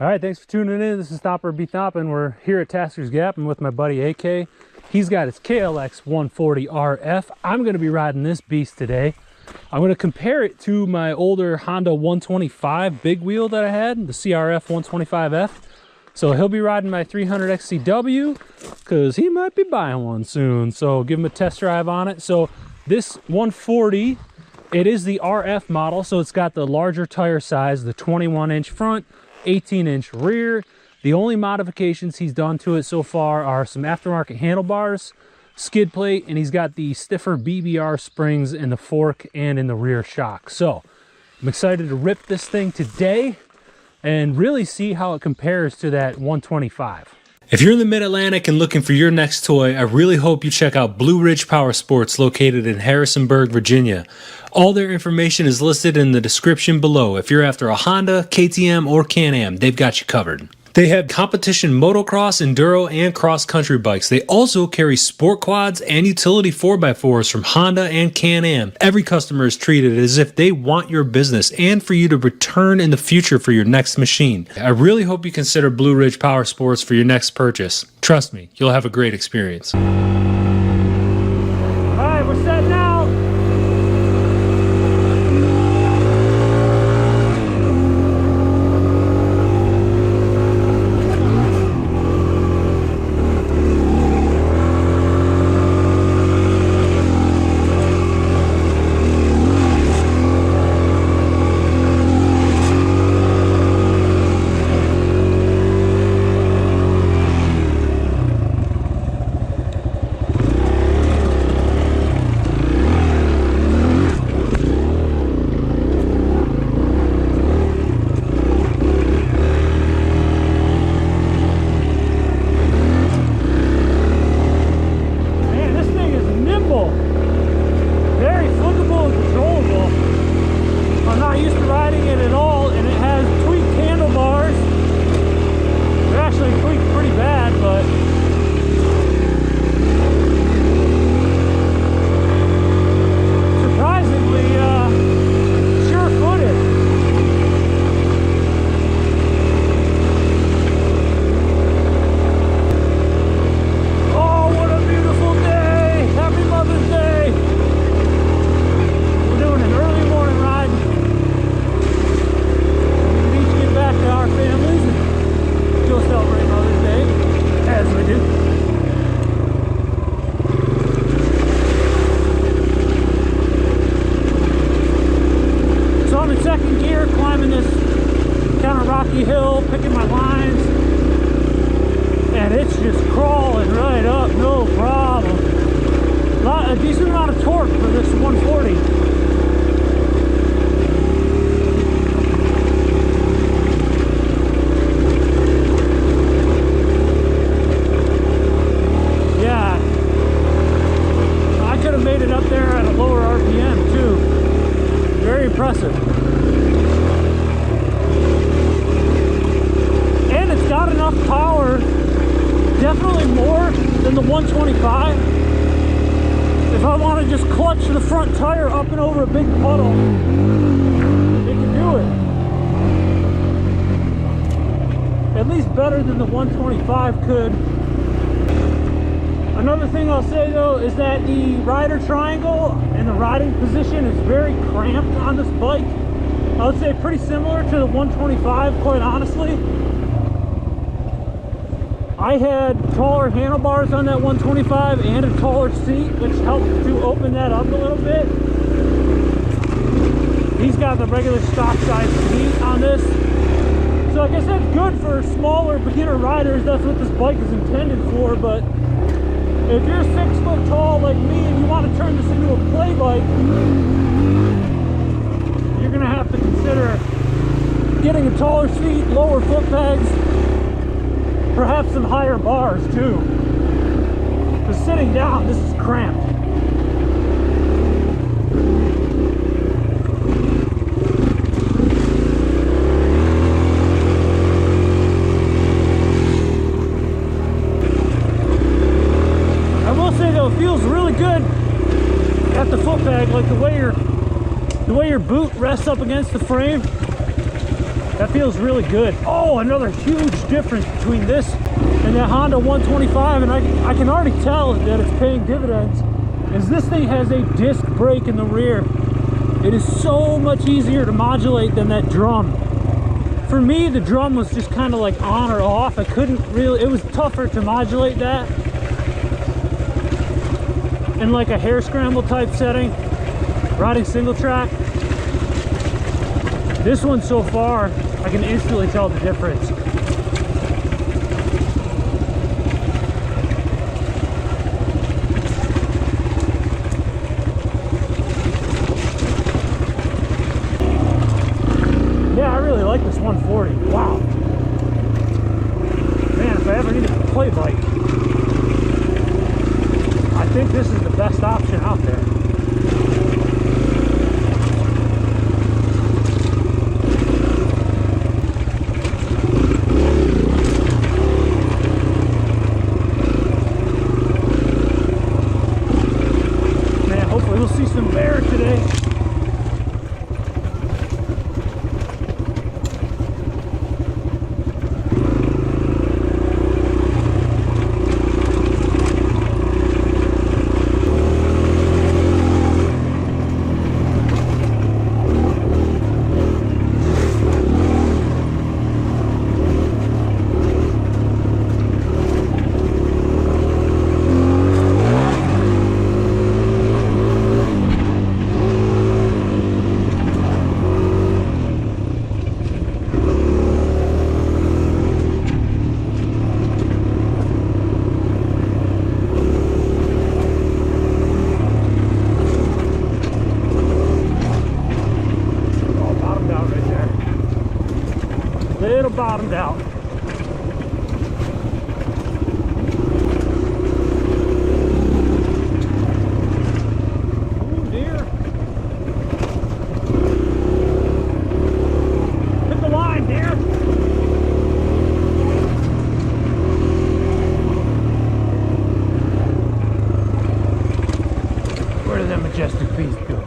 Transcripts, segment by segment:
All right, thanks for tuning in. This is Stopper Be Thoppin'. We're here at Tasker's Gap and with my buddy AK. He's got his KLX140RF. I'm going to be riding this beast today. I'm going to compare it to my older Honda 125 big wheel that I had, the CRF125F. So he'll be riding my 300 XCW because he might be buying one soon. So give him a test drive on it. So this 140, it is the RF model. So it's got the larger tire size, the 21-inch front, 18-inch rear. The only modifications he's done to it so far are some aftermarket handlebars, skid plate, and he's got the stiffer BBR springs in the fork and in the rear shock. So I'm excited to rip this thing today and really see how it compares to that 125. If you're in the Mid-Atlantic and looking for your next toy, I really hope you check out Blue Ridge Power Sports located in Harrisonburg, Virginia. All their information is listed in the description below. If you're after a Honda, KTM, or Can-Am, they've got you covered. They have competition motocross, enduro, and cross-country bikes. They also carry sport quads and utility 4x4s from Honda and Can-Am. Every customer is treated as if they want your business and for you to return in the future for your next machine. I really hope you consider Blue Ridge Power Sports for your next purchase. Trust me, you'll have a great experience. All right, we're setting out. Hill, picking my lines, and it's just crawling right up, no problem. A decent amount of torque for this 140. Yeah, I could have made it up there at a lower RPM too. Very impressive. Got enough power, definitely more than the 125. If I want to just clutch the front tire up and over a big puddle, it can do it. At least better than the 125 could. Another thing I'll say though is that the rider triangle and the riding position is very cramped on this bike. I would say pretty similar to the 125, quite honestly. I had taller handlebars on that 125 and a taller seat, which helped to open that up a little bit. He's got the regular stock size seat on this. So I guess that's good for smaller beginner riders. That's what this bike is intended for. But if you're 6 foot tall like me and you want to turn this into a play bike, you're going to have to consider getting a taller seat, lower foot pegs, perhaps some higher bars too. Because sitting down, this is cramped. I will say though, it feels really good at the foot peg, like the way your boot rests up against the frame. That feels really good. Oh, another huge difference between this and that Honda 125, and I can already tell that it's paying dividends, is this thing has a disc brake in the rear. It is so much easier to modulate than that drum. For me, the drum was just kind of like on or off. I couldn't really, it was tougher to modulate that in like a hair scramble type setting, riding single track. This one so far, I can instantly tell the difference. Yeah, I really like this 140. Wow. Man, if I ever needed a play bike, I think this is the best option out there. Man, hopefully we'll see some bear today. Little bottomed out. Ooh, deer. Hit the line, deer. Where did that majestic beast go?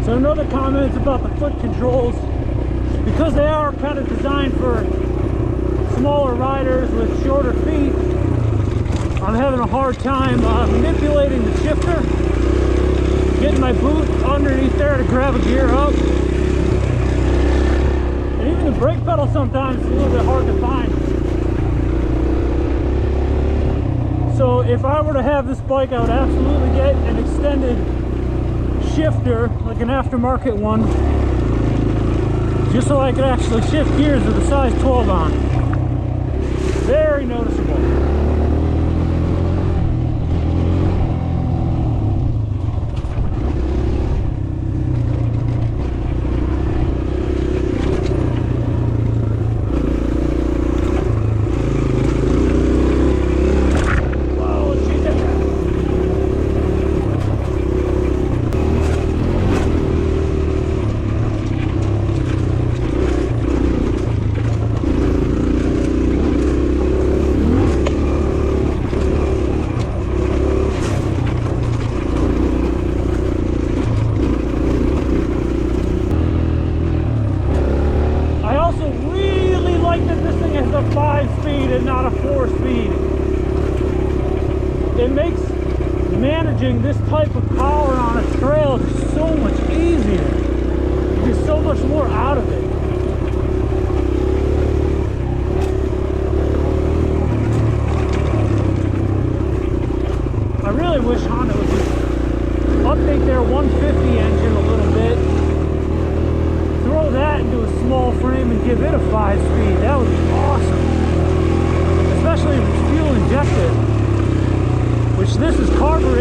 So another comment about the foot controls, because they are kind of designed for smaller riders with shorter feet, I'm having a hard time manipulating the shifter, getting my boot underneath there to grab a gear up. And even the brake pedal sometimes is a little bit hard to find. So if I were to have this bike, I would absolutely get an extended shifter, like an aftermarket one, just so I could actually shift gears with a size 12 on. Very noticeable. And not a 4-speed. It makes managing this type of power on a trail just so much easier. You get so much more out of it. I really wish Honda would just update their 150 engine a little bit, throw that into a small frame and give it a 5-speed. That would be awesome. Especially if it's fuel injected, which this is carbureted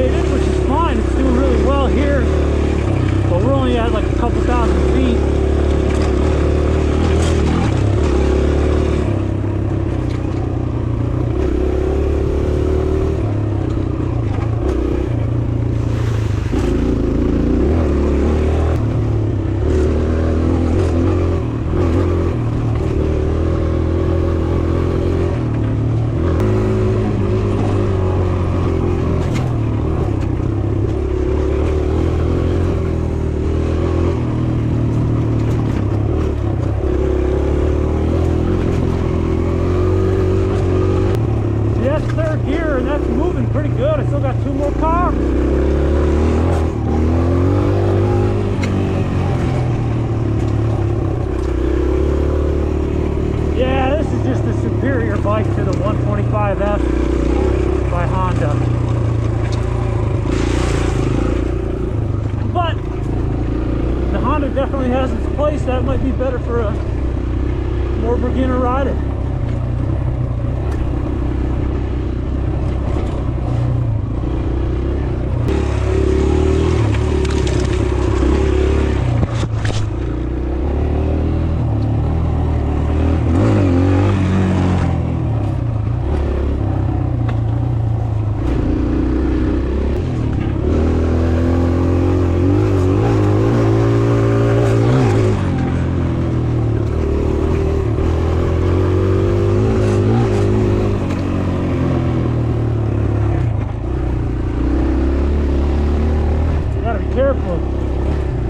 definitely has its place. That might be better for a more beginner rider.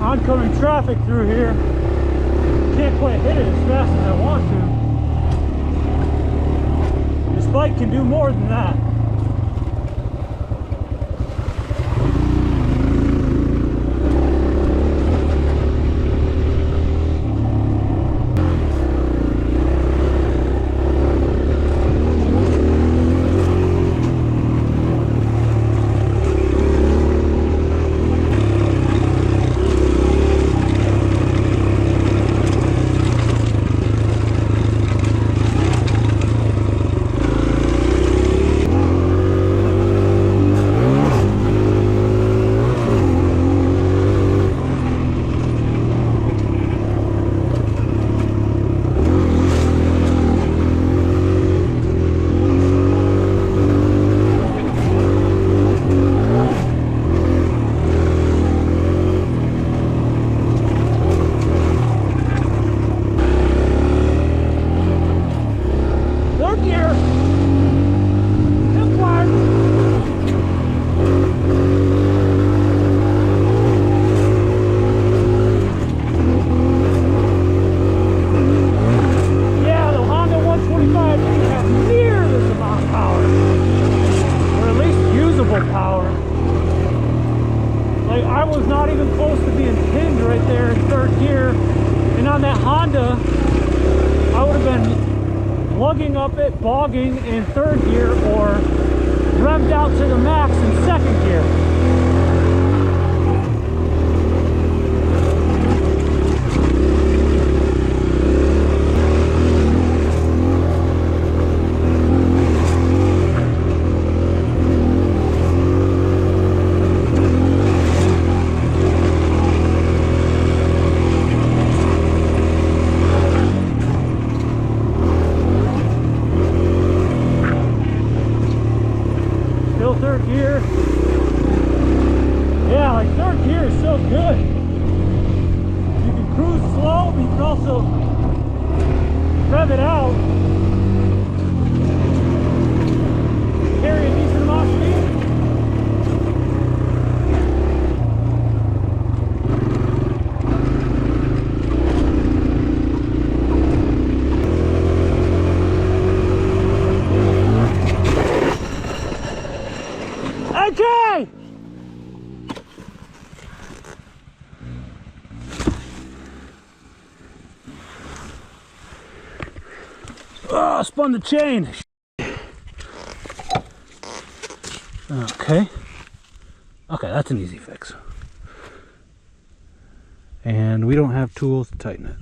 Oncoming traffic through here. Can't quite hit it as fast as I want to. This bike can do more than that. Lugging up it, bogging in third gear, or revved out to the max in second gear. Third gear. Yeah, like third gear is so good. You can cruise slow, but you can also rev it out. Carry a decent amount of speed. Okay! Oh, spun the chain. Okay. Okay, that's an easy fix. And we don't have tools to tighten it.